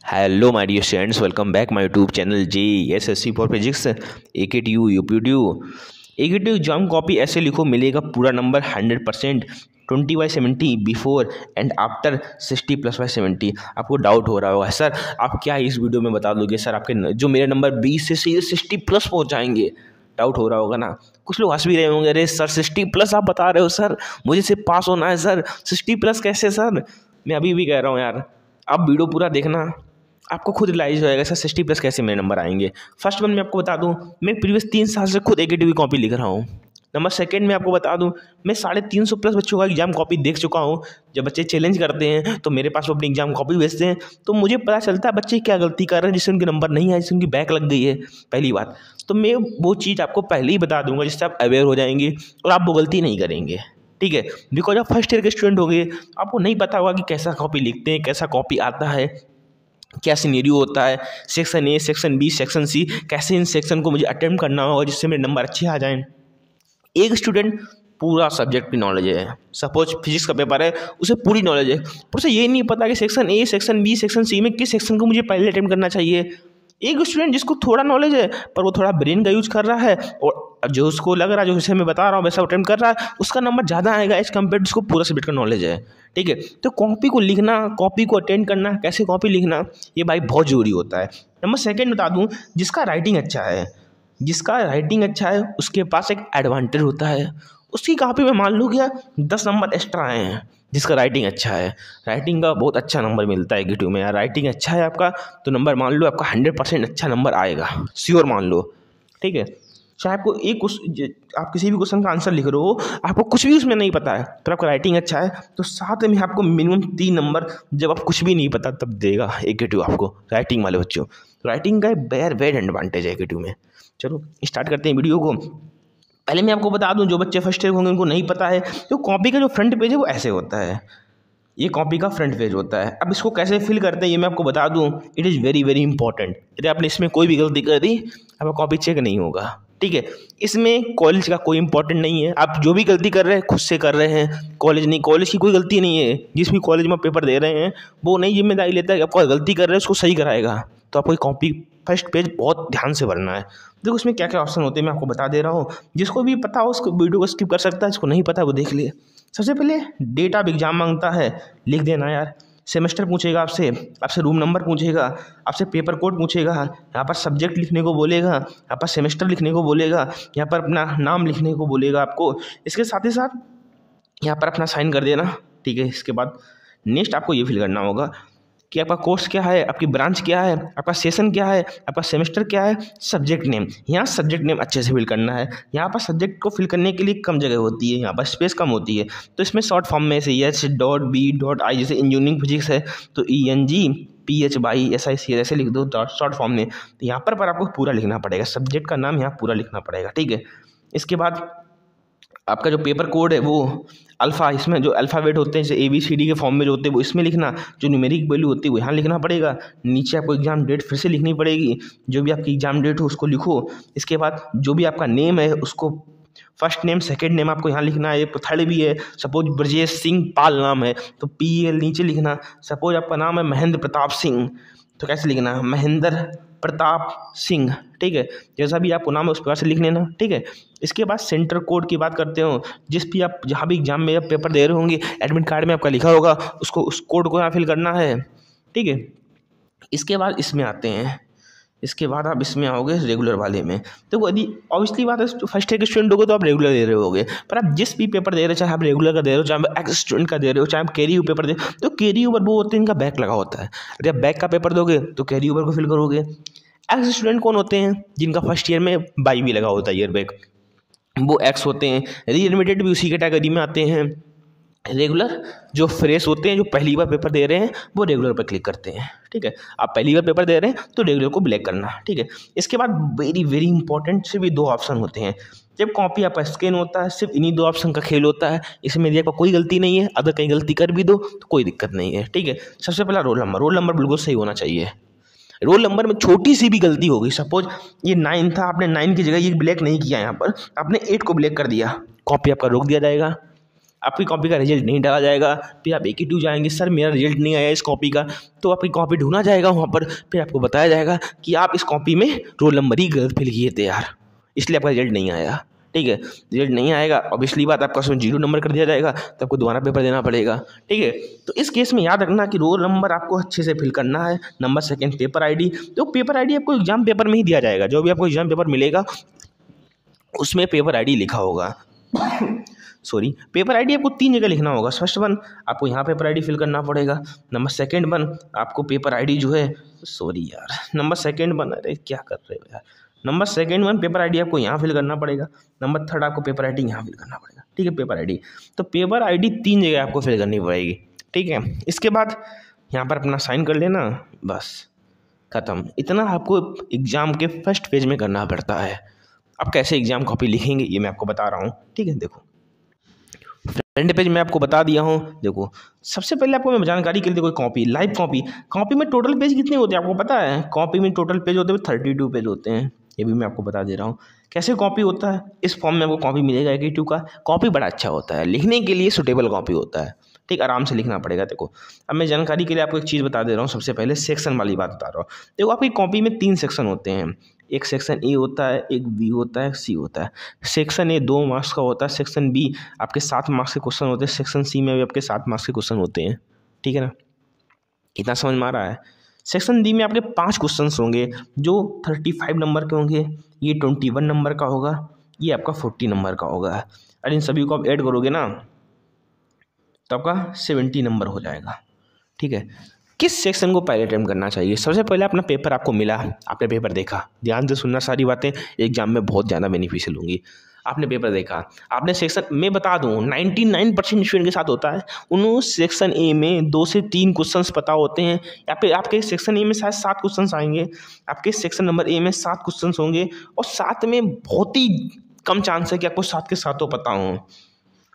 Hello my dear students, welcome back my YouTube channel JSSC for physics AKTU UPTU। AKTU exam copy ऐसे लिखो, मिलेगा पूरा number 100%, 20/70 before and after 60+/70। आपको doubt हो रहा होगा सर आप क्या इस वीडियो में बता दोगे, सर आपके जो मेरे नंबर 20 से सीधे 60+ पहुँच जाएंगे। डाउट हो रहा होगा ना। कुछ लोग हंस भी रहे होंगे, अरे सर 60+ आप बता रहे हो, सर मुझे सिर्फ पास होना है, सर 60+ कैसे सर। मैं अभी भी कह रहा हूँ यार, आप वीडियो पूरा देखना, आपको खुद रियलाइज हो जाएगा सर 60+ कैसे मेरे नंबर आएंगे। फर्स्ट वन मैं आपको बता दूं, मैं प्रीवियस 3 साल से खुद AKTU की कॉपी लिख रहा हूँ। नंबर सेकंड में आपको बता दूं, मैं 350+ बच्चों का एग्जाम कॉपी देख चुका हूँ। जब बच्चे चैलेंज करते हैं तो मेरे पास वो अपनी एग्जाम कॉपी भेजते हैं, तो मुझे पता चलता है बच्चे क्या गलती कर रहे हैं जिससे उनके नंबर नहीं आए, जिससे उनकी बैक लग गई है। पहली बात तो मैं वो चीज़ आपको पहले ही बता दूंगा जिससे आप अवेयर हो जाएंगे और आप वो गलती नहीं करेंगे, ठीक है। बिकॉज आप फर्स्ट ईयर के स्टूडेंट हो गए, आपको नहीं पता होगा कि कैसा कॉपी लिखते हैं, कैसा कॉपी आता है, क्या सिनेरियो होता है, section A, section B, section C, कैसे इन सेक्शन को मुझे अटेम्प्ट करना होगा जिससे मेरे नंबर अच्छे आ जाएं। एक स्टूडेंट पूरा सब्जेक्ट की नॉलेज है, सपोज फिजिक्स का पेपर है, उसे पूरी नॉलेज है, पर उसे ये नहीं पता कि section A, section B, section C में किस सेक्शन को मुझे पहले अटेम्प्ट करना चाहिए। एक स्टूडेंट जिसको थोड़ा नॉलेज है पर वो थोड़ा ब्रेन का यूज कर रहा है और जो उसको लग रहा है, जो उसे मैं बता रहा हूँ वैसा अटेम्प्ट कर रहा है, उसका नंबर ज़्यादा आएगा एज कम्पेयर जिसको पूरा सब्जेक्ट का नॉलेज है, ठीक है। तो कॉपी को लिखना, कॉपी को अटेंड करना, कैसे कॉपी लिखना, ये भाई बहुत ज़रूरी होता है। नंबर सेकंड बता दूँ, जिसका राइटिंग अच्छा है, जिसका राइटिंग अच्छा है उसके पास एक एडवांटेज होता है, उसकी कॉपी में मान लो क्या 10 नंबर एक्स्ट्रा आए हैं। जिसका राइटिंग अच्छा है, राइटिंग का बहुत अच्छा नंबर मिलता है AKTU में यार। राइटिंग अच्छा है आपका तो नंबर मान लो आपका 100% अच्छा नंबर आएगा, श्योर मान लो, ठीक है। चाहे आपको आप किसी भी क्वेश्चन का आंसर लिख रहे हो, आपको कुछ भी उसमें नहीं पता है, पर आपका राइटिंग अच्छा है तो साथ में आपको मिनिमम 3 नंबर, जब आप कुछ भी नहीं पता तब देगा AKTU आपको, राइटिंग वाले बच्चों। राइटिंग का वेर एडवांटेज है AKTU में। चलो स्टार्ट करते हैं वीडियो को। पहले मैं आपको बता दूं, जो बच्चे फर्स्ट ईयर होंगे उनको नहीं पता है, तो कॉपी का जो फ्रंट पेज है वो ऐसे होता है, ये कॉपी का फ्रंट पेज होता है। अब इसको कैसे फिल करते हैं ये मैं आपको बता दूं, it is very very important. यदि आपने इसमें कोई भी गलती कर दी आपका कॉपी चेक नहीं होगा, ठीक है। इसमें कॉलेज का कोई इंपॉर्टेंट नहीं है, आप जो भी गलती कर रहे हैं खुद से कर रहे हैं, कॉलेज की कोई गलती नहीं है। जिस भी कॉलेज में पेपर दे रहे हैं वो नहीं जिम्मेदारी लेता है कि आप कोई गलती कर रहे हैं उसको सही कराएगा। तो आपको कॉपी फर्स्ट पेज बहुत ध्यान से भरना है। देखो उसमें क्या क्या ऑप्शन होते हैं मैं आपको बता दे रहा हूँ, जिसको भी पता हो उसको वीडियो को स्किप कर सकता है, जिसको नहीं पता वो देख लिए। सबसे पहले डेट ऑफ एग्जाम मांगता है, लिख देना यार। सेमेस्टर पूछेगा आपसे, आपसे रूम नंबर पूछेगा, आपसे पेपर कोड पूछेगा, यहाँ पर सब्जेक्ट लिखने को बोलेगा, यहाँ पर सेमेस्टर लिखने को बोलेगा, यहाँ पर अपना नाम लिखने को बोलेगा आपको। इसके साथ ही साथ यहाँ पर अपना साइन कर देना, ठीक है। इसके बाद नेक्स्ट आपको ये फिल करना होगा कि आपका कोर्स क्या है, आपकी ब्रांच क्या है, आपका सेशन क्या है, आपका सेमेस्टर क्या है, सब्जेक्ट नेम। यहाँ सब्जेक्ट नेम अच्छे से फिल करना है। यहाँ पर सब्जेक्ट को फिल करने के लिए कम जगह होती है, यहाँ पर स्पेस कम होती है, तो इसमें शॉर्ट फॉर्म में से H.B.I, जैसे इंजीनियरिंग फिजिक्स है तो ENG.PHY ऐसे लिख दो शॉर्ट फॉर्म में। तो यहाँ पर आपको पूरा लिखना पड़ेगा, सब्जेक्ट का नाम यहाँ पूरा लिखना पड़ेगा, ठीक है। इसके बाद आपका जो पेपर कोड है वो अल्फ़ा, इसमें जो अल्फ़ाबेट होते हैं जैसे ABCD के फॉर्म में जो होते हैं वो इसमें लिखना, जो न्यूमेरिक वैल्यू होती है वो यहाँ लिखना पड़ेगा। नीचे आपको एग्जाम डेट फिर से लिखनी पड़ेगी, जो भी आपकी एग्जाम डेट हो उसको लिखो। इसके बाद जो भी आपका नेम है उसको फर्स्ट नेम सेकंड नेम आपको यहाँ लिखना है, थर्ड भी है, सपोज ब्रजेश सिंह पाल नाम है तो PL नीचे लिखना। सपोज आपका नाम है महेंद्र प्रताप सिंह तो कैसे लिखना है, महेंद्र प्रताप सिंह, ठीक है। जैसा भी आपको नाम है उस प्रकार से लिख लेना, ठीक है। इसके बाद सेंटर कोड की बात करते हो, जिस भी आप जहाँ भी एग्जाम में आप पेपर दे रहे होंगे एडमिट कार्ड में आपका लिखा होगा, उसको उस कोड को यहाँ फिल करना है, ठीक है। इसके बाद इसमें आते हैं, इसके बाद आप इसमें आओगे रेगुलर वाले में। तो यदि ऑब्वियसली बात है फर्स्ट ईयर के स्टूडेंट होगे तो आप रेगुलर दे रहे होगे, पर आप जिस भी पेपर दे रहे हो, चाहे आप रेगुलर का दे रहे हो, चाहे आप एक्स स्टूडेंट का दे रहे हो, चाहे आप कैरी पेपर दे, तो कैरी ओवर वो होते हैं इनका बैक लगा होता है। यदि आप बैक का पेपर दोगे तो कैरी ओवर को फिल करोगे। एक्स स्टूडेंट कौन होते हैं, जिनका फर्स्ट ईयर में बाई भी लगा होता है ईयर बैक, वो एक्स होते हैं। री एडमिटेड भी उसी कैटेगरी में आते हैं। रेगुलर जो फ्रेश होते हैं, जो पहली बार पेपर दे रहे हैं वो रेगुलर पर क्लिक करते हैं, ठीक है। आप पहली बार पेपर दे रहे हैं तो रेगुलर को ब्लैक करना, ठीक है। इसके बाद वेरी वेरी इंपॉर्टेंट सिर्फ भी 2 ऑप्शन होते हैं। जब कॉपी आपका स्कैन होता है सिर्फ इन्हीं 2 ऑप्शन का खेल होता है। इसमें यदि आपका कोई गलती नहीं है, अगर कहीं गलती कर भी दो तो कोई दिक्कत नहीं है, ठीक है। सबसे पहला रोल नंबर बिल्कुल सही होना चाहिए। रोल नंबर में छोटी सी भी गलती होगी, सपोज ये 9 था, आपने 9 की जगह ये ब्लैक नहीं किया, यहाँ पर आपने 8 को ब्लैक कर दिया, कॉपी आपका रोक दिया जाएगा। आपकी कॉपी का रिजल्ट नहीं डाला जाएगा। फिर आप AKTU जाएंगे, सर मेरा रिजल्ट नहीं आया इस कॉपी का, तो आपकी कॉपी ढूंढा जाएगा वहाँ पर। फिर आपको बताया जाएगा कि आप इस कॉपी में रोल नंबर ही गलत फिल किए थे यार, इसलिए आपका रिजल्ट नहीं आया। ठीक है, रिजल्ट नहीं आएगा, ऑब्वियसली बात आपका उसमें 0 नंबर कर दिया जाएगा, तो आपको दोबारा पेपर देना पड़ेगा। ठीक है, तो इस केस में याद रखना कि रोल नंबर आपको अच्छे से फिल करना है। नंबर सेकंड पेपर आईडी, तो पेपर आईडी आपको एग्जाम पेपर में ही दिया जाएगा। जो भी आपको एग्जाम पेपर मिलेगा उसमें पेपर आईडी लिखा होगा। सॉरी, पेपर आईडी आपको 3 जगह लिखना होगा। फर्स्ट वन आपको यहाँ पेपर आईडी फिल करना पड़ेगा। नंबर सेकंड वन आपको पेपर आईडी जो है, सॉरी यार, नंबर सेकंड वन, अरे क्या कर रहे हो यार, number second one paper ID आपको यहाँ फिल करना पड़ेगा। नंबर थर्ड आपको पेपर आईडी यहाँ फिल करना पड़ेगा। ठीक है, पेपर आईडी, तो पेपर आईडी 3 जगह आपको फिल करनी पड़ेगी। ठीक है, इसके बाद यहाँ पर अपना साइन कर लेना, बस ख़त्म। इतना आपको एग्ज़ाम के फर्स्ट पेज में करना पड़ता है। अब कैसे एग्ज़ाम कॉपी लिखेंगे ये मैं आपको बता रहा हूँ। ठीक है, देखो फ्रंट पेज में आपको बता दिया हूँ। देखो सबसे पहले आपको मैं जानकारी के लिए, देखो कॉपी, लाइव कॉपी में टोटल पेज कितने होते हैं आपको पता है? कॉपी में टोटल पेज होते हैं 32 पेज होते हैं, ये भी मैं आपको बता दे रहा हूँ। कैसे कॉपी होता है, इस फॉर्म में आपको कॉपी मिलेगा AKTU का। कॉपी बड़ा अच्छा होता है, लिखने के लिए सुटेबल कॉपी होता है। ठीक, आराम से लिखना पड़ेगा। देखो अब मैं जानकारी के लिए आपको एक चीज़ बता दे रहा हूँ। सबसे पहले सेक्शन वाली बात बता रहा हूँ। देखो आपकी कॉपी में 3 सेक्शन होते हैं। एक सेक्शन A होता है, एक B होता है, C होता है। सेक्शन A 2 मार्क्स का होता है, सेक्शन B आपके 7 मार्क्स के क्वेश्चन होते हैं, सेक्शन C में भी आपके 7 मार्क्स के क्वेश्चन होते हैं। ठीक है ना, इतना समझ में आ रहा है? सेक्शन D में आपके 5 क्वेश्चन होंगे जो 35 नंबर के होंगे, ये 21 नंबर का होगा, ये आपका 40 नंबर का होगा। और इन सभी को आप ऐड करोगे ना तो आपका 70 नंबर हो जाएगा। ठीक है, किस सेक्शन को पहले अटेम्प्ट करना चाहिए? सबसे पहले अपना पेपर आपको मिला, आपने पेपर देखा, ध्यान से सुनना, सारी बातें एग्जाम में बहुत ज़्यादा बेनिफिशियल होंगी। आपने पेपर देखा, आपने सेक्शन में, बता दूं 99% स्टूडेंट के साथ होता है, उन्होंने सेक्शन A में 2 से 3 क्वेश्चंस पता होते हैं, या फिर आपके सेक्शन A में शायद 7 क्वेश्चंस आएंगे, आपके सेक्शन नंबर A में 7 क्वेश्चंस होंगे, और 7 में बहुत ही कम चांस है कि आपको 7 के 7 पता हों।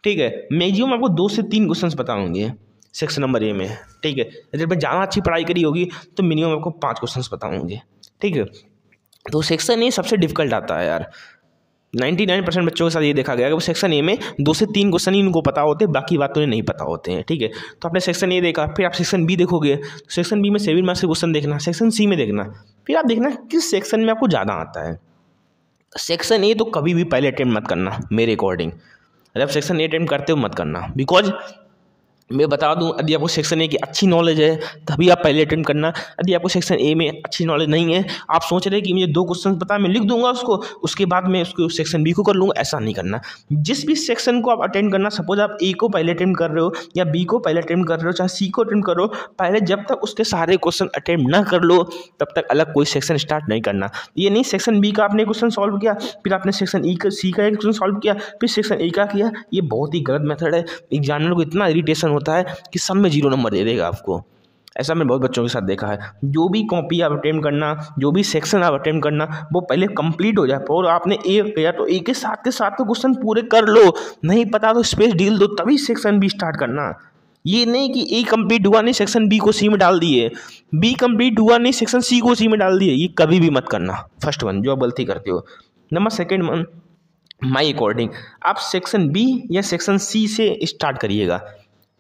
ठीक है, मैक्सिमम आपको 2 से 3 क्वेश्चंस पता होंगे सेक्शन नंबर A में। ठीक है, जब मैं ज़्यादा अच्छी पढ़ाई करी होगी तो मिनिमम आपको 5 क्वेश्चंस पता होंगे। ठीक है, तो सेक्शन A सबसे डिफिकल्ट आता है यार। 99% बच्चों के साथ ये देखा गया कि वो सेक्शन A में 2 से 3 क्वेश्चन ही उनको पता होते हैं, बाकी बात उन्हें नहीं पता होते हैं। ठीक है, तो आपने सेक्शन A देखा, फिर आप सेक्शन B देखोगे, सेक्शन B में 7 मार्क्स के क्वेश्चन देखना, सेक्शन C में देखना, फिर आप देखना किस सेक्शन में आपको ज़्यादा आता है। सेक्शन A तो कभी भी पहले अटेम्प्ट मत करना मेरे अकॉर्डिंग। जब सेक्शन A अटेम्प्ट करते हो मत करना, बिकॉज मैं बता दूं, यदि आपको सेक्शन A की अच्छी नॉलेज है तभी आप पहले अटेम्प्ट करना। यदि आपको सेक्शन A में अच्छी नॉलेज नहीं है, आप सोच रहे हैं कि मुझे 2 क्वेश्चन पता है, मैं लिख दूंगा उसको, उसके बाद मैं उसको सेक्शन B को कर लूँगा, ऐसा नहीं करना। जिस भी सेक्शन को आप अटेम्प्ट करना, सपोज आप A को पहले अटेम्प्ट कर रहे हो या B को पहले अटेम्प्ट कर रहे हो, चाहे C को अटेम्प्ट कर रहे हो, पहले जब तक उसके सारे क्वेश्चन अटेम्प्ट ना कर लो तब तक अलग कोई सेक्शन स्टार्ट नहीं करना। ये नहीं सेक्शन B का आपने क्वेश्चन सॉल्व किया, फिर आपने सेक्शन C का एक क्वेश्चन सॉल्व किया, फिर सेक्शन A का किया, ये बहुत ही गलत मेथड है। एग्जामिनर को इतना इरिटेशन होता है कि सब में 0 नंबर दे देगा आपको। ऐसा मैंने बहुत बच्चों के साथ देखा है। जो भी कॉपी आप अटेम्प्ट करना, जो भी सेक्शन आप अटेम्प्ट करना, वो पहले कंप्लीट हो जाए। और आपने A किया तो A के साथ तो क्वेश्चन पूरे कर लो, नहीं पता तो स्पेस डील दो, तभी सेक्शन B स्टार्ट करना। ये नहीं कि A कंप्लीट हुआ नहीं सेक्शन B को C में डाल दिए, B कंप्लीट हुआ नहीं सेक्शन C को C में डाल दिए, ये कभी भी मत करना। फर्स्ट वन जो आप गलती करते हो। नंबर सेकेंड वन, माई अकॉर्डिंग आप सेक्शन B या सेक्शन C से स्टार्ट करिएगा।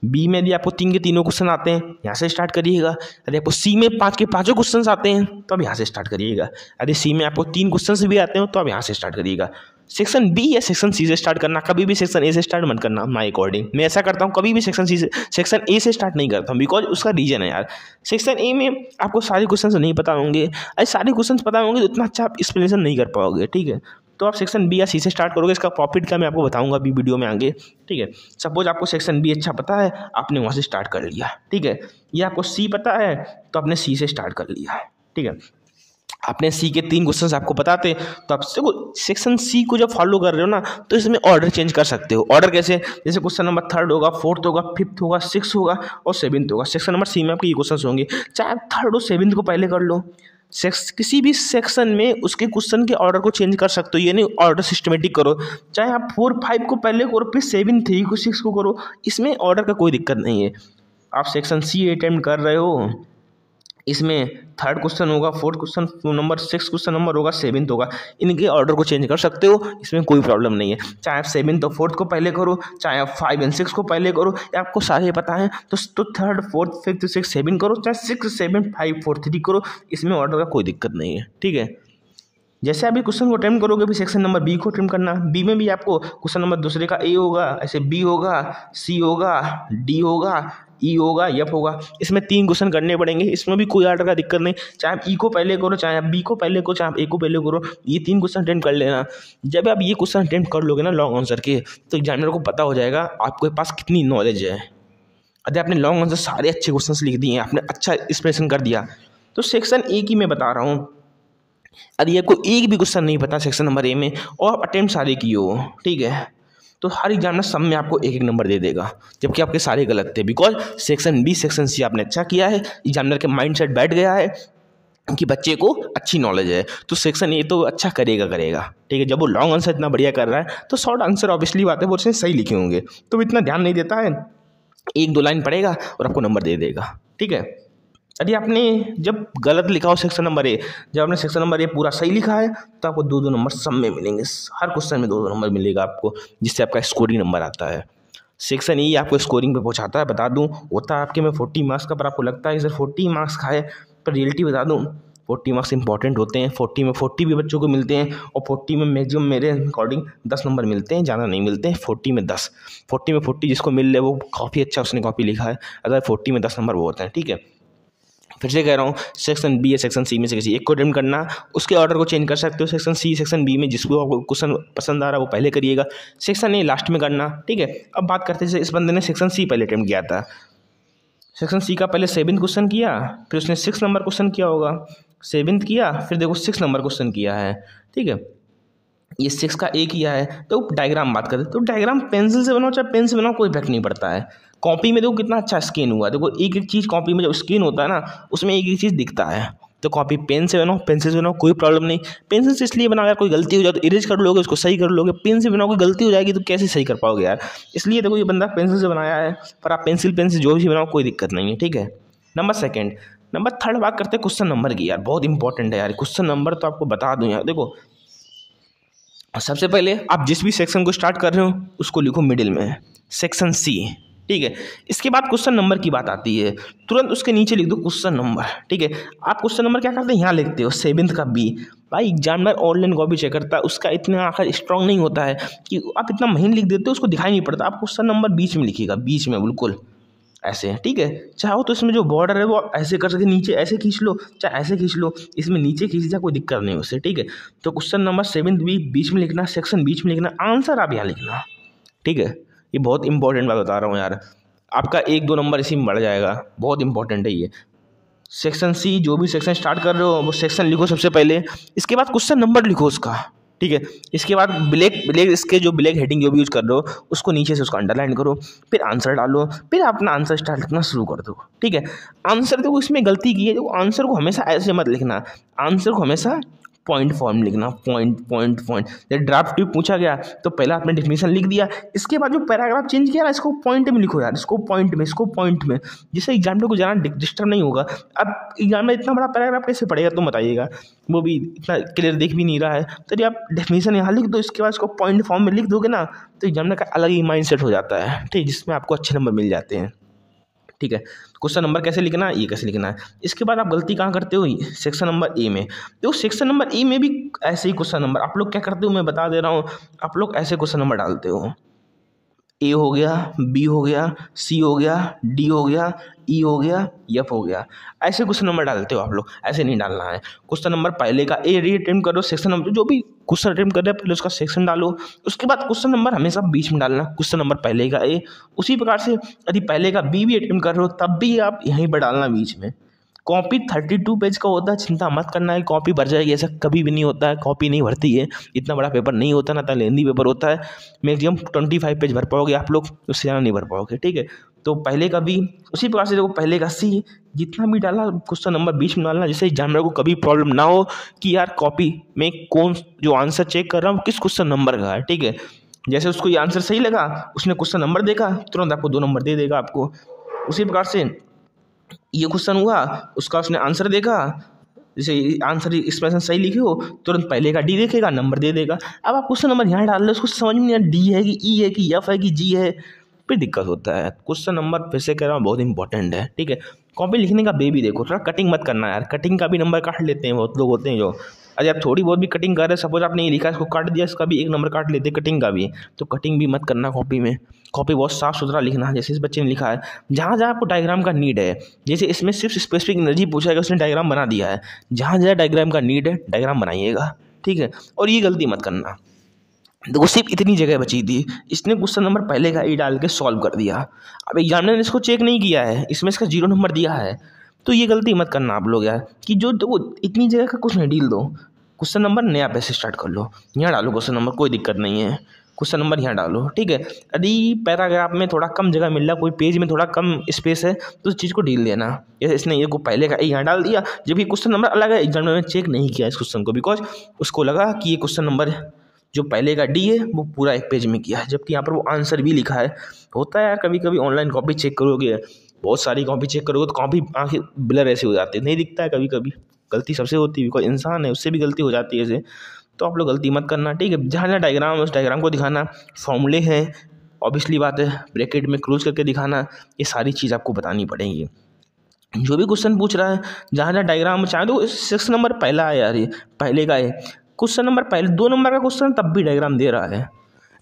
B में यदि आपको 3 के तीनों क्वेश्चन आते हैं, यहाँ से स्टार्ट करिएगा। यदि आपको C में 5 के 5 क्वेश्चन आते हैं तो आप यहाँ से स्टार्ट करिएगा। यदि C में आपको 3 क्वेश्चन भी आते हो तो आप यहाँ से स्टार्ट करिएगा। सेक्शन B या सेक्शन C से स्टार्ट करना, कभी भी सेक्शन A से स्टार्ट मत करना। माई अकॉर्डिंग मैं ऐसा करता हूँ, कभी भी सेक्शन A से स्टार्ट नहीं करता हूँ, बिकॉज उसका रीजन है यार। सेक्शन A में आपको सारे क्वेश्चन नहीं पता होंगे, अरे सारे क्वेश्चन पता होंगे तो उतना अच्छा आप एक्सप्लेनेशन नहीं कर पाओगे। ठीक है, तो आप सेक्शन B या C से स्टार्ट करोगे। इसका प्रॉफिट का मैं आपको बताऊंगा अभी वीडियो में आगे। ठीक है, सपोज आपको सेक्शन B अच्छा पता है, आपने वहाँ से स्टार्ट कर लिया। ठीक है, ये आपको C पता है तो आपने C से स्टार्ट कर लिया। ठीक है, आपने C के 3 क्वेश्चन आपको बताते तो आप सेक्शन C को जब फॉलो कर रहे हो ना तो इसमें ऑर्डर चेंज कर सकते हो। ऑर्डर कैसे? जैसे क्वेश्चन नंबर 3rd होगा, 4th होगा, 5th होगा, 6th होगा और 7th होगा। सेक्शन नंबर C में आपके ये क्वेश्चन होंगे, चाहे आप 3rd और 7th को पहले कर लो। किसी भी सेक्शन में उसके क्वेश्चन के ऑर्डर को चेंज कर सकते हो, ये नहीं ऑर्डर सिस्टमेटिक करो। चाहे आप 4, 5 को पहले करो, फिर 7, 3 को, 6 को करो, इसमें ऑर्डर का कोई दिक्कत नहीं है। आप सेक्शन C अटेम्प्ट कर रहे हो, इसमें थर्ड क्वेश्चन होगा, fourth question number, six question number होगा, सेवन्थ होगा। इनके ऑर्डर को चेंज कर सकते हो, इसमें कोई प्रॉब्लम नहीं है। चाहे आप सेवन्थ और फोर्थ को पहले करो, चाहे आप 5 एंड 6 को पहले करो, आपको सारे पता है तो third fourth fifth six seven करो, चाहे 6 7 5 4 3 करो, इसमें ऑर्डर का कोई दिक्कत नहीं है। ठीक है, जैसे आप ये क्वेश्चन को अटेम्प्ट करोगे भी सेक्शन नंबर बी को अटेम्प्ट करना, बी में भी आपको क्वेश्चन नंबर दूसरे का ए होगा, ऐसे बी होगा, सी होगा, डी होगा, ई होगा, एफ होगा। इसमें 3 क्वेश्चन करने पड़ेंगे, इसमें भी कोई ऑर्डर का दिक्कत नहीं। चाहे आप ई को पहले करो, चाहे आप बी को पहले करो, चाहे आप ए को पहले करो, ये 3 क्वेश्चन अटेम्प्ट कर लेना। जब आप ये क्वेश्चन अटेम्प्ट कर लोगे ना लॉन्ग आंसर के, तो एग्जामिनर को पता हो जाएगा आपके पास कितनी नॉलेज है। अगर आपने लॉन्ग आंसर सारे अच्छे क्वेश्चन लिख दिए, आपने अच्छा एक्सप्रेशन कर दिया, तो सेक्शन ए की मैं बता रहा हूँ, यदि आपको एक भी क्वेश्चन नहीं पता सेक्शन नंबर ए में और आप अटेम्प्ट सारे किए हो, ठीक है, तो हर एग्जामिनर सब में आपको 1 1 नंबर दे देगा, जबकि आपके सारे गलत थे। Because section B section C आपने अच्छा किया है, एग्जामिनर के माइंड सेट बैठ गया है कि बच्चे को अच्छी नॉलेज है, तो सेक्शन ए तो अच्छा करेगा। ठीक है, जब वो लॉन्ग आंसर इतना बढ़िया कर रहा है तो शॉर्ट आंसर ऑब्वियसली बात है वो उसने सही लिखे होंगे, तो इतना ध्यान नहीं देता है, 1 2 लाइन पढ़ेगा और आपको नंबर दे देगा। ठीक है, यदि आपने जब गलत लिखा हो सेक्शन नंबर ए, जब आपने सेक्शन नंबर ए पूरा सही लिखा है तो आपको 2 2 नंबर सब में मिलेंगे, हर क्वेश्चन में 2 2 नंबर मिलेगा आपको, जिससे आपका स्कोरिंग नंबर आता है। सेक्शन ई आपको स्कोरिंग पे पहुंचाता है, बता दूं, होता है आपके में 40 मार्क्स का, पर आपको लगता है सर 40 मार्क्स का है, पर रियलिटी बता दूं 40 मार्क्स इंपॉर्टेंट होते हैं। 40 में 40 भी बच्चों को मिलते हैं, और 40 में मैक्सिमम मेरे अकॉर्डिंग 10 नंबर मिलते हैं, ज़्यादा नहीं मिलते हैं। 40 में 10, 40 में 40 जिसको मिल रहे वो काफ़ी अच्छा उसने कॉपी लिखा है, अगर 40 में 10 नंबर वो होते हैं। ठीक है, फिर से कह रहा हूँ, सेक्शन बी या सेक्शन सी में से किसी एक को अटेम्प्ट करना, उसके ऑर्डर को चेंज कर सकते हो, सेक्शन सी सेक्शन बी में जिसको आपको क्वेश्चन पसंद आ रहा है वो पहले करिएगा, सेक्शन ए लास्ट में करना। ठीक है, अब बात करते हैं, इस बंदे ने सेक्शन सी पहले अटेम्प्ट किया था, सेक्शन सी का पहले 7 क्वेश्चन किया, फिर उसने 6 नंबर क्वेश्चन किया होगा, 7 किया, फिर देखो 6 नंबर क्वेश्चन किया है। ठीक है, ये 6 का ए किया है, तो डायग्राम बात करें तो डायग्राम पेंसिल से बनाओ चाहे पेन से बनाओ कोई इफेक्ट नहीं पड़ता है। कॉपी में देखो कितना अच्छा स्कैन हुआ, देखो एक एक चीज़ कॉपी में जब स्कैन होता है ना उसमें एक एक चीज़ दिखता है। तो कॉपी पेन से बनाओ पेंसिल से बनाओ कोई प्रॉब्लम नहीं, पेंसिल से इसलिए बनाओ यार कोई गलती हो जाए तो इरेज कर लोगे, उसको सही कर लोगे, पेन से बनाओ कोई गलती हो जाएगी तो कैसे सही कर पाओगे यार, इसलिए देखो ये बंदा पेंसिल से बनाया है, पर आप पेंसिल पेन से जो भी बनाओ कोई दिक्कत नहीं है। ठीक है, नंबर थर्ड बात करते हैं क्वेश्चन नंबर की, यार बहुत इंपॉर्टेंट है यार क्वेश्चन नंबर, तो आपको बता दूं यार, देखो सबसे पहले आप जिस भी सेक्शन को स्टार्ट कर रहे हो उसको लिखो मिडिल में सेक्शन सी। ठीक है, इसके बाद क्वेश्चन नंबर की बात आती है, तुरंत उसके नीचे लिख दो क्वेश्चन नंबर। ठीक है, आप क्वेश्चन नंबर क्या करते हैं यहाँ लिखते हो 7th का बी। भाई एग्जामिनर ऑनलाइन कॉपी चेक करता है, उसका इतना आखिर स्ट्रांग नहीं होता है कि आप इतना महीन लिख देते हो उसको दिखाई नहीं पड़ता, आप क्वेश्चन नंबर बीच में लिखिएगा, बीच में बिल्कुल ऐसे। ठीक है, चाहो तो इसमें जो बॉर्डर है वो आप ऐसे कर सकते, नीचे ऐसे खींच लो चाहे ऐसे खींच लो, इसमें नीचे खींच दिया कोई दिक्कत नहीं उससे। ठीक है, तो क्वेश्चन नंबर 7 भी बीच में लिखना, सेक्शन बीच में लिखना, आंसर आप यहाँ लिखना। ठीक है, ये बहुत इंपॉर्टेंट बात बता रहा हूँ यार, आपका 1 2 नंबर इसी में बढ़ जाएगा, बहुत इंपॉर्टेंट है ये। सेक्शन सी जो भी सेक्शन स्टार्ट कर रहे हो वो सेक्शन लिखो सबसे पहले, इसके बाद क्वेश्चन नंबर लिखो उसका। ठीक है, इसके बाद ब्लैक इसके जो ब्लैक हेडिंग जो भी यूज कर रहे हो उसको नीचे से उसको अंडरलाइन करो, फिर आंसर डालो, फिर अपना आंसर स्टार्ट लिखना शुरू कर दो। ठीक है, आंसर देखो इसमें गलती की है, जो आंसर को हमेशा ऐसे मत लिखना, आंसर को हमेशा पॉइंट फॉर्म लिखना, पॉइंट। जब ड्राफ्ट ट्यूब पूछा गया तो पहला आपने डेफिनेशन लिख दिया, इसके बाद जो पैराग्राफ चेंज किया ना इसको पॉइंट में लिखो यार, इसको पॉइंट में, जिससे एग्जामिनर को ज़्यादा डिस्टर्ब नहीं होगा। अब एग्जामिनर इतना बड़ा पैराग्राफ कैसे पढ़ेगा तुम बताइएगा, वो भी इतना क्लियर देख भी नहीं रहा है, तो यदि आप डेफिनेशन यहाँ लिख दो, इसके बाद इसको पॉइंट फॉर्म में लिख दोगे ना तो एग्जामिनर का अलग ही माइंड सेट हो जाता है। ठीक, जिसमें आपको अच्छे नंबर मिल जाते हैं। ठीक है, क्वेश्चन नंबर कैसे लिखना है, ये कैसे लिखना है। इसके बाद आप गलती कहाँ करते हो, सेक्शन नंबर ए में, तो सेक्शन नंबर ए में भी ऐसे ही क्वेश्चन नंबर आप लोग क्या करते हो मैं बता दे रहा हूँ, आप लोग ऐसे क्वेश्चन नंबर डालते हो, ए हो गया, बी हो गया, सी हो गया, डी हो गया, ई हो गया, एफ हो गया, ऐसे क्वेश्चन नंबर डालते हो आप लोग, ऐसे नहीं डालना है। क्वेश्चन नंबर पहले का ए री अटेम्प्ट करो, सेक्शन नंबर जो भी क्वेश्चन अटेम्प्ट कर रहे हैं पहले उसका सेक्शन डालो, उसके बाद क्वेश्चन नंबर हमेशा बीच में डालना, क्वेश्चन नंबर पहले का ए, उसी प्रकार से यदि पहले का बी भी अटेम्प्ट कर रहे हो तब भी आप यहीं पर डालना बीच में। कॉपी 32 पेज का होता है, चिंता मत करना है कॉपी भर जाएगी, ऐसा कभी भी नहीं होता है, कॉपी नहीं भरती है, इतना बड़ा पेपर नहीं होता ना, इतना लेंदी पेपर होता है, मैक्सिमम 25 पेज भर पाओगे आप लोग, उससे ज़्यादा नहीं भर पाओगे। ठीक है, तो पहले का बी उसी प्रकार से देखो पहले का सी, जितना भी डाला क्वेश्चन नंबर बीच में डालना, जिससे एग्जामिनर को कभी प्रॉब्लम ना हो कि यार कॉपी में कौन जो आंसर चेक कर रहा हूँ किस क्वेश्चन नंबर का है। ठीक है, जैसे उसको ये आंसर सही लगा उसने क्वेश्चन नंबर देखा तुरंत आपको 2 नंबर दे देगा आपको। उसी प्रकार से ये क्वेश्चन हुआ, उसका उसने आंसर देखा, जैसे आंसर एक्सप्रेशन सही लिखे हो तुरंत पहले का डी देखेगा, नंबर दे देगा। अब आप क्वेश्चन नंबर यहाँ डाल लो, उसको समझ में नहीं आया डी है कि ई है कि एफ है कि जी है, फिर दिक्कत होता है। क्वेश्चन नंबर फिर से कह रहा हूँ बहुत इंपॉर्टेंट है, ठीक है। कॉपी लिखने का भी देखो, थोड़ा कटिंग मत करना यार, कटिंग का भी नंबर काट लेते हैं बहुत लोग होते हैं जो, अरे आप थोड़ी बहुत भी कटिंग कर रहे हैं, सपोज आपने ये लिखा है इसको काट दिया, इसका भी एक नंबर काट लेते कटिंग का भी, तो कटिंग भी मत करना कॉपी में। कॉपी बहुत साफ सुथरा लिखना है, जैसे इस बच्चे ने लिखा है, जहाँ जहाँ आपको डायग्राम का नीड है, जैसे इसमें सिर्फ स्पेसिफिक एनर्जी पूछा है, उसने डायग्राम बना दिया है, जहाँ जहाँ डायग्राम का नीड है डायग्राम बनाइएगा, ठीक है। और ये गलती मत करना, देखो सिर्फ इतनी जगह बची थी, इसने क्वेश्चन नंबर पहले का ई डाल के सॉल्व कर दिया, अब एग्जामिनर ने इसको चेक नहीं किया है, इसमें इसका 0 नंबर दिया है, तो ये गलती मत करना आप लोग यार, कि जो देखो इतनी जगह का कुछ नहीं डील दो, क्वेश्चन नंबर नया पैसे स्टार्ट कर लो, यहाँ डालो क्वेश्चन नंबर, कोई दिक्कत नहीं है, क्वेश्चन नंबर यहाँ डालो, ठीक है। यदि पैराग्राफ में थोड़ा कम जगह मिल रहा, कोई पेज में थोड़ा कम स्पेस है, तो उस चीज़ को डील देना, जैसे इसने ये को पहले का यहाँ डाल दिया, जबकि क्वेश्चन नंबर अलग है, एग्जामिनर ने चेक नहीं किया इस क्वेश्चन को, बिकॉज उसको लगा कि ये क्वेश्चन नंबर जो पहले का डी है वो पूरा एक पेज में किया है, जबकि यहाँ पर वो आंसर भी लिखा है। होता है यार कभी कभी ऑनलाइन कॉपी चेक करोगे, बहुत सारी कॉपी चेक करोगे तो कॉपी आंखें ब्लर ऐसे हो जाते हैं, नहीं दिखता है कभी कभी, गलती सबसे होती है, कोई इंसान है उससे भी गलती हो जाती है ऐसे, तो आप लोग गलती मत करना, ठीक है। जहाँ जहाँ डायग्राम है उस डायग्राम को दिखाना, फॉर्मूले हैं ऑब्वियसली बात है, ब्रैकेट में क्लोज करके दिखाना, ये सारी चीज़ आपको बतानी पड़ेगी। जो भी क्वेश्चन पूछ रहा है, जहाँ जहाँ डायग्राम चाहे तो 6 नंबर पहला है यार, ये पहले का है क्वेश्चन नंबर, पहले 2 नंबर का क्वेश्चन तब भी डायग्राम दे रहा है,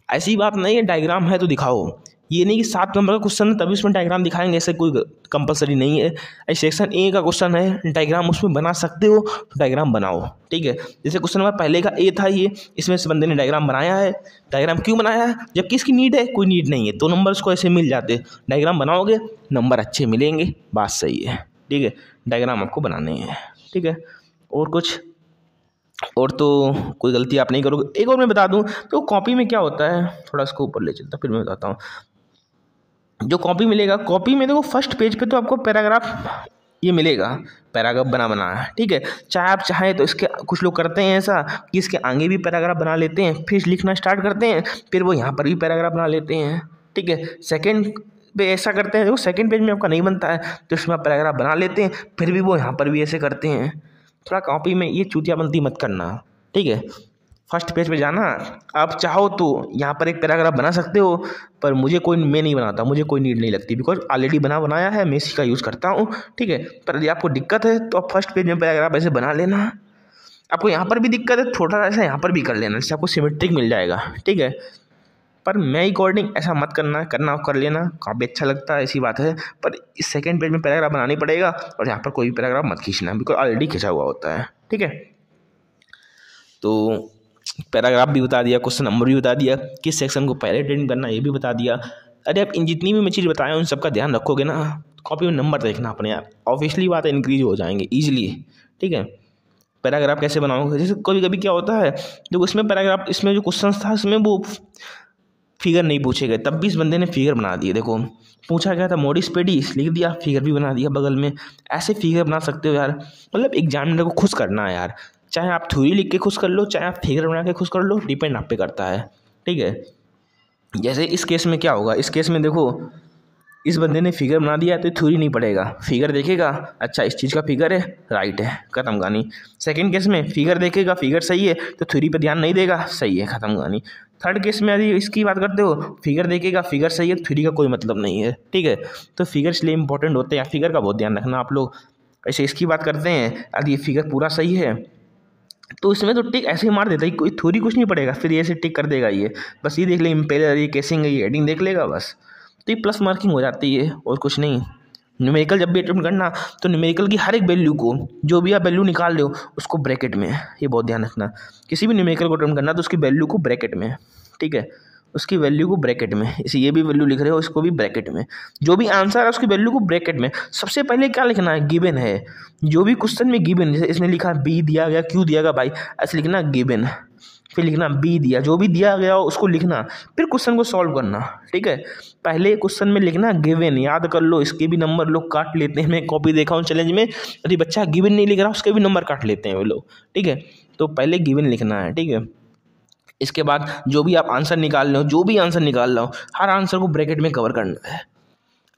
ऐसी बात नहीं है डायग्राम है तो दिखाओ, ये नहीं कि 7 नंबर का क्वेश्चन है तभी उसमें डायग्राम दिखाएंगे, ऐसे कोई कंपलसरी नहीं है। सेक्शन ए का क्वेश्चन है, डायग्राम उसमें बना सकते हो तो डायग्राम बनाओ, ठीक है। जैसे क्वेश्चन नंबर पहले का ए था ये, इसमें इस बंदे ने डायग्राम बनाया है, डायग्राम क्यों बनाया है, जबकि इसकी नीड है, कोई नीड नहीं है, 2 नंबर उसको ऐसे मिल जाते, डायग्राम बनाओगे नंबर अच्छे मिलेंगे, बात सही है, ठीक है। डायग्राम आपको बनाने हैं, ठीक है। और कुछ और तो कोई गलती आप नहीं करोगे। एक और मैं बता दूं, तो कॉपी में क्या होता है, थोड़ा इसको ऊपर ले चलता फिर मैं बताता हूँ। जो कॉपी मिलेगा, कॉपी में देखो फर्स्ट पेज पे तो आपको पैराग्राफ ये मिलेगा, पैराग्राफ बना है, ठीक है। चाहे आप चाहें तो इसके, कुछ लोग करते हैं ऐसा कि इसके आगे भी पैराग्राफ बना लेते हैं, फिर लिखना स्टार्ट करते हैं, फिर वो यहाँ पर भी पैराग्राफ बना लेते हैं, ठीक है। सेकेंड पे ऐसा करते हैं, देखो सेकेंड पेज में आपका नहीं बनता है तो इसमें आप पैराग्राफ बना लेते हैं, फिर भी वो यहाँ पर भी ऐसे करते हैं। थोड़ा कॉपी में ये चूतियाबंदी मत करना, ठीक है। फर्स्ट पेज पे जाना, आप चाहो तो यहाँ पर एक पैराग्राफ बना सकते हो, पर मैं नहीं बनाता, मुझे कोई नीड नहीं लगती, बिकॉज ऑलरेडी बनाया है, मैं इसी का यूज़ करता हूँ, ठीक है। पर यदि आपको दिक्कत है तो आप फर्स्ट पेज में पैराग्राफ ऐसे बना लेना, आपको यहाँ पर भी दिक्कत है थोड़ा ऐसा यहाँ पर भी कर लेना, जिससे आपको सिमेट्रिक मिल जाएगा, ठीक है। पर मैं अकॉर्डिंग ऐसा मत करना कर लेना, काफ़ी अच्छा लगता है ऐसी बात है, पर इस सेकेंड पेज में पैराग्राफ बनानी पड़ेगा, और यहाँ पर कोई भी पैराग्राफ मत खींचना, बिकॉज ऑलरेडी खींचा हुआ होता है, ठीक है। तो पैराग्राफ भी बता दिया, क्वेश्चन नंबर भी बता दिया, किस सेक्शन को पहले अटेंड करना ये भी बता दिया। अरे आप इन जितनी भी मैं चीज़ बताया उन सबका ध्यान रखोगे ना, कॉपी में नंबर देखना अपने यार, ऑब्वियसली बात है इंक्रीज हो जाएंगे ईजिली, ठीक है। पैराग्राफ कैसे बनाओगे, जैसे कभी कभी क्या होता है, जो इसमें पैराग्राफ, इसमें जो क्वेश्चन था उसमें वो फिगर नहीं पूछे गए, तब भी इस बंदे ने फिगर बना दिए, देखो पूछा गया था मोडिस पेडिस, लिख दिया, फिगर भी बना दिया बगल में, ऐसे फिगर बना सकते हो यार, मतलब एग्जामिनर को खुश करना है यार, चाहे आप थ्योरी लिख के खुश कर लो, चाहे आप फिगर बना के खुश कर लो, डिपेंड आप पे करता है, ठीक है। जैसे इस केस में क्या होगा, इस केस में देखो इस बंदे ने फिगर बना दिया तो थ्योरी नहीं पड़ेगा, फिगर देखेगा, अच्छा इस चीज़ का फिगर है, राइट है, खत्म कहानी। सेकंड केस में फिगर देखेगा, फिगर सही है तो थ्योरी पे ध्यान नहीं देगा, सही है, खत्म कहानी। थर्ड केस में यदि इसकी बात करते हो, फिगर देखेगा, फिगर सही है, थ्योरी का कोई मतलब नहीं है, ठीक है। तो फिगर इसलिए इंपॉर्टेंट होते हैं, फिगर का बहुत ध्यान रखना आप लोग। ऐसे इसकी बात करते हैं, यदि ये फिगर पूरा सही है तो इसमें तो टिक ऐसे ही मार देता है, कोई थ्योरी कुछ नहीं पड़ेगा, फिर ऐसे टिक कर देगा, ये बस ये देख ले इम्पेलर, ये केसिंग है, ये हेडिंग देख लेगा बस, तो ये प्लस मार्किंग हो जाती है और कुछ नहीं। न्यूमेरिकल जब भी अटेम्प्ट करना तो न्यूमेरिकल की हर एक वैल्यू को, जो भी आप वैल्यू निकाल रहे हो उसको ब्रैकेट में, ये बहुत ध्यान रखना, किसी भी न्यूमेरिकल को अटेम्प्ट करना तो उसकी वैल्यू को ब्रैकेट में, ठीक है, उसकी वैल्यू को ब्रैकेट में, इसे ये भी वैल्यू लिख रहे हो इसको भी ब्रैकेट में, जो भी आंसर है उसकी वैल्यू को ब्रैकेट में। सबसे पहले क्या लिखना है, गिवन है, जो भी क्वेश्चन में गिवन, जैसे इसमें लिखा बी दिया गया, क्यों दिया गया भाई, ऐसे लिखना गिवन, फिर लिखना बी दिया, जो भी दिया गया हो उसको लिखना, फिर क्वेश्चन को सॉल्व करना, ठीक है। पहले क्वेश्चन में लिखना गिवन, याद कर लो, इसके भी नंबर लोग काट लेते हैं, मैं कॉपी देखा हूँ चैलेंज में, यदि बच्चा गिवन नहीं लिख रहा उसके भी नंबर काट लेते हैं वो लोग, ठीक है। तो पहले गिवन लिखना है, ठीक है। इसके बाद जो भी आप आंसर निकाल रहे हो, जो भी आंसर निकाल रहे हो, हर आंसर को ब्रैकेट में कवर करना है।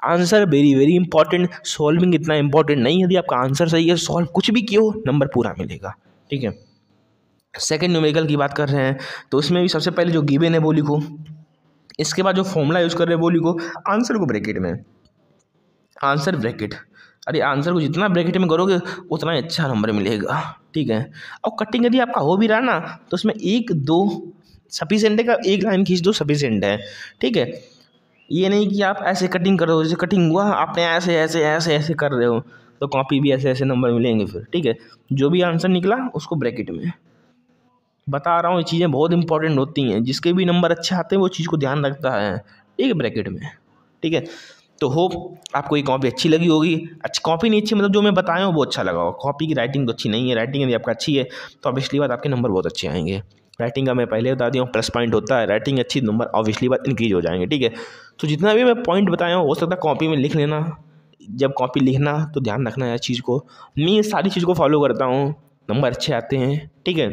Answer very very important, solving इतना इंपॉर्टेंट नहीं है। यदि आपका आंसर सही है, सॉल्व कुछ भी किया हो, नंबर पूरा मिलेगा। ठीक है, सेकंड न्यूमेरिकल की बात कर रहे हैं तो उसमें भी सबसे पहले जो गिवन है वो लिखो, इसके बाद जो फॉर्मूला यूज़ कर रहे हैं वो लिखो, आंसर को ब्रैकेट में, आंसर ब्रैकेट। अरे आंसर को जितना ब्रैकेट में करोगे उतना ही अच्छा नंबर मिलेगा। ठीक है, और कटिंग यदि आपका हो भी रहा ना तो उसमें 1 2 सफिशेंट है, का एक लाइन खींच दो सफिशेंट है। ठीक है, ये नहीं कि आप ऐसे कटिंग करो, जैसे कटिंग हुआ आपने ऐसे ऐसे ऐसे ऐसे कर रहे हो तो कॉपी भी ऐसे ऐसे नंबर मिलेंगे फिर। ठीक है, जो भी आंसर निकला उसको ब्रैकेट में, बता रहा हूँ ये चीज़ें बहुत इंपॉर्टेंट होती हैं, जिसके भी नंबर अच्छे आते हैं वो चीज़ को ध्यान रखता है। ठीक है, ब्रैकेट में। ठीक है, तो होप आपको ये कॉपी अच्छी लगी होगी। अच्छी कॉपी नहीं अच्छी, मतलब जो मैं बताया हूँ वो अच्छा लगा होगा। कॉपी की राइटिंग तो अच्छी नहीं है, राइटिंग यदि आपका अच्छी है तो ऑब्वियसली बात आपके नंबर बहुत अच्छे आएंगे। राइटिंग का मैं पहले बता दिया हूँ प्लस पॉइंट होता है, राइटिंग अच्छी नंबर ऑब्वियसली बात इंक्रीज हो जाएंगे। ठीक है, तो जितना भी मैं पॉइंट बताया हूँ हो सकता है कॉपी में लिख लेना, जब कॉपी लिखना तो ध्यान रखना है चीज़ को। मैं सारी चीज़ को फॉलो करता हूँ, नंबर अच्छे आते हैं। ठीक है,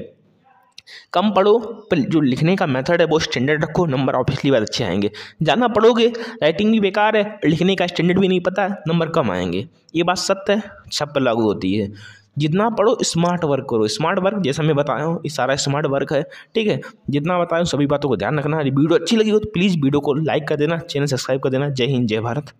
कम पढ़ो पर जो लिखने का मेथड है वो स्टैंडर्ड रखो, नंबर ऑब्वियसली बात अच्छे आएंगे। ज़्यादा पढ़ोगे राइटिंग भी बेकार है, लिखने का स्टैंडर्ड भी नहीं पता है, नंबर कम आएंगे। ये बात सत्य है, सब पर लागू होती है। जितना पढ़ो स्मार्ट वर्क करो, स्मार्ट वर्क जैसा मैं बताया हूँ ये सारा स्मार्ट वर्क है। ठीक है, जितना बताया सभी बातों को ध्यान रखना। वीडियो अच्छी लगी हो तो प्लीज़ वीडियो को लाइक कर देना, चैनल सब्सक्राइब कर देना। जय हिंद, जय भारत।